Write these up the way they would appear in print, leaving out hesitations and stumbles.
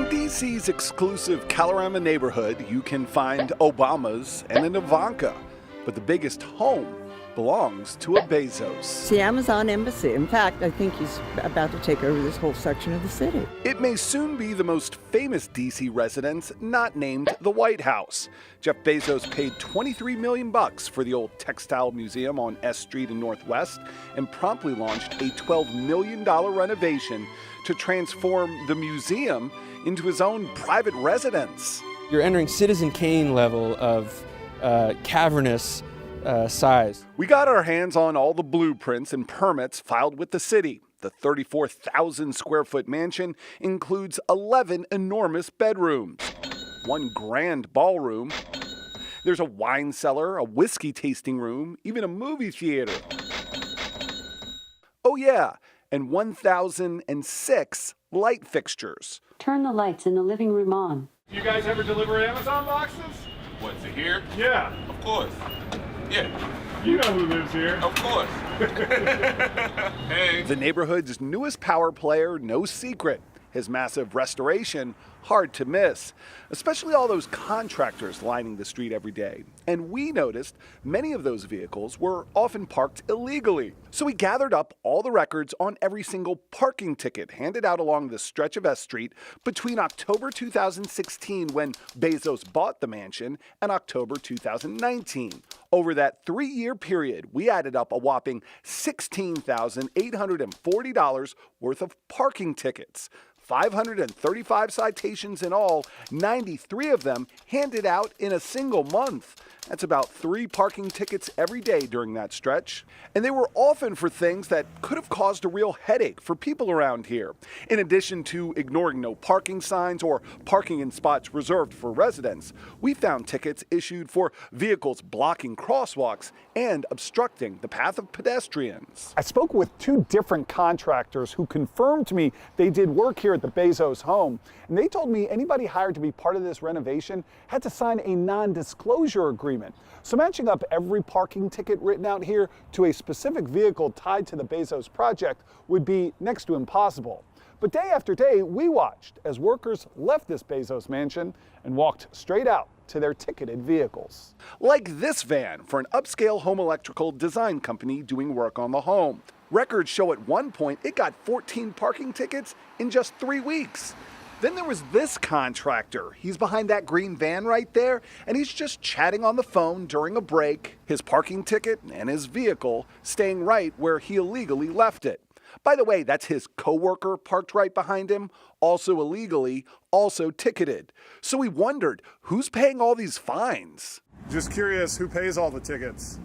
In DC's exclusive Kalorama neighborhood, you can find Obamas and an Ivanka, but the biggest home belongs to a Bezos. It's the Amazon embassy. In fact, I think he's about to take over this whole section of the city. It may soon be the most famous DC residence not named the White House. Jeff Bezos paid $23 million for the old Textile Museum on S Street in Northwest and promptly launched a $12 million renovation to transform the museum into his own private residence. You're entering Citizen Kane level of cavernous size. We got our hands on all the blueprints and permits filed with the city. The 34,000 square foot mansion includes 11 enormous bedrooms, one grand ballroom. There's a wine cellar, a whiskey tasting room, even a movie theater. Oh yeah, and 1,006 light fixtures. Turn the lights in the living room on. You guys ever deliver Amazon boxes? What's it here? Yeah. Of course. Yeah. You know who lives here. Of course. Hey. The neighborhood's newest power player, no secret. His massive restoration, hard to miss, especially all those contractors lining the street every day. And we noticed many of those vehicles were often parked illegally. So we gathered up all the records on every single parking ticket handed out along the stretch of S Street between October 2016, when Bezos bought the mansion, and October 2019. Over that 3-year period, we added up a whopping $16,840 worth of parking tickets. 535 citations in all, 93 of them handed out in a single month. That's about 3 parking tickets every day during that stretch. And they were often for things that could have caused a real headache for people around here. In addition to ignoring no parking signs or parking in spots reserved for residents, we found tickets issued for vehicles blocking crosswalks and obstructing the path of pedestrians. I spoke with 2 different contractors who confirmed to me they did work here at the Bezos home, and they told me anybody hired to be part of this renovation had to sign a non-disclosure agreement. So matching up every parking ticket written out here to a specific vehicle tied to the Bezos project would be next to impossible. But day after day, we watched as workers left this Bezos mansion and walked straight out to their ticketed vehicles. Like this van for an upscale home electrical design company doing work on the home. Records show at one point it got 14 parking tickets in just 3 weeks. Then there was this contractor. He's behind that green van right there, and he's just chatting on the phone during a break, his parking ticket and his vehicle staying right where he illegally left it. By the way, that's his coworker parked right behind him, also illegally, also ticketed. So we wondered, who's paying all these fines? Just curious, who pays all the tickets?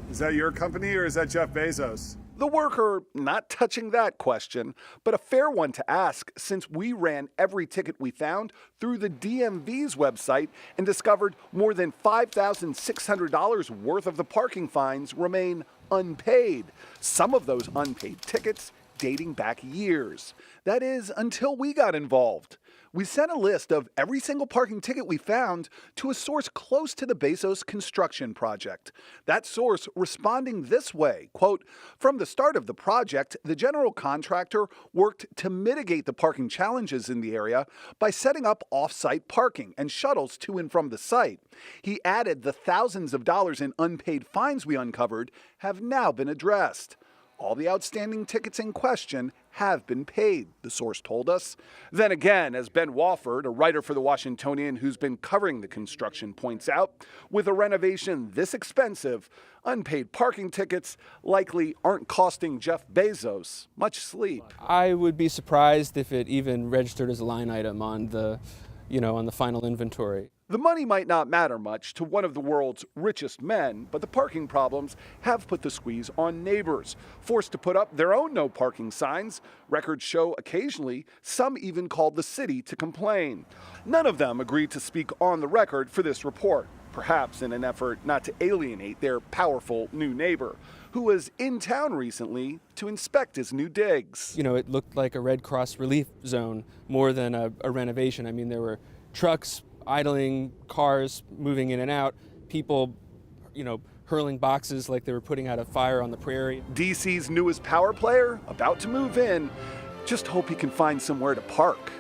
Is that your company or is that Jeff Bezos? The worker not touching that question, but a fair one to ask since we ran every ticket we found through the DMV's website and discovered more than $5,600 worth of the parking fines remain unpaid. Some of those unpaid tickets dating back years. That is, until we got involved. We sent a list of every single parking ticket we found to a source close to the Bezos construction project. That source responding this way, quote, "From the start of the project, the general contractor worked to mitigate the parking challenges in the area by setting up off-site parking and shuttles to and from the site. He added the thousands of dollars in unpaid fines we uncovered have now been addressed. All the outstanding tickets in question have been paid," the source told us. Then again, as Ben Wofford, a writer for The Washingtonian who's been covering the construction, points out, with a renovation this expensive, unpaid parking tickets likely aren't costing Jeff Bezos much sleep. I would be surprised if it even registered as a line item on the, on the final inventory. The money might not matter much to one of the world's richest men, but the parking problems have put the squeeze on neighbors, forced to put up their own no parking signs. Records show occasionally some even called the city to complain. None of them agreed to speak on the record for this report, perhaps in an effort not to alienate their powerful new neighbor, who was in town recently to inspect his new digs. It looked like a Red Cross relief zone more than a renovation. I mean, there were trucks idling, cars moving in and out, people, hurling boxes like they were putting out a fire on the prairie. DC's newest power player about to move in. Just hope he can find somewhere to park.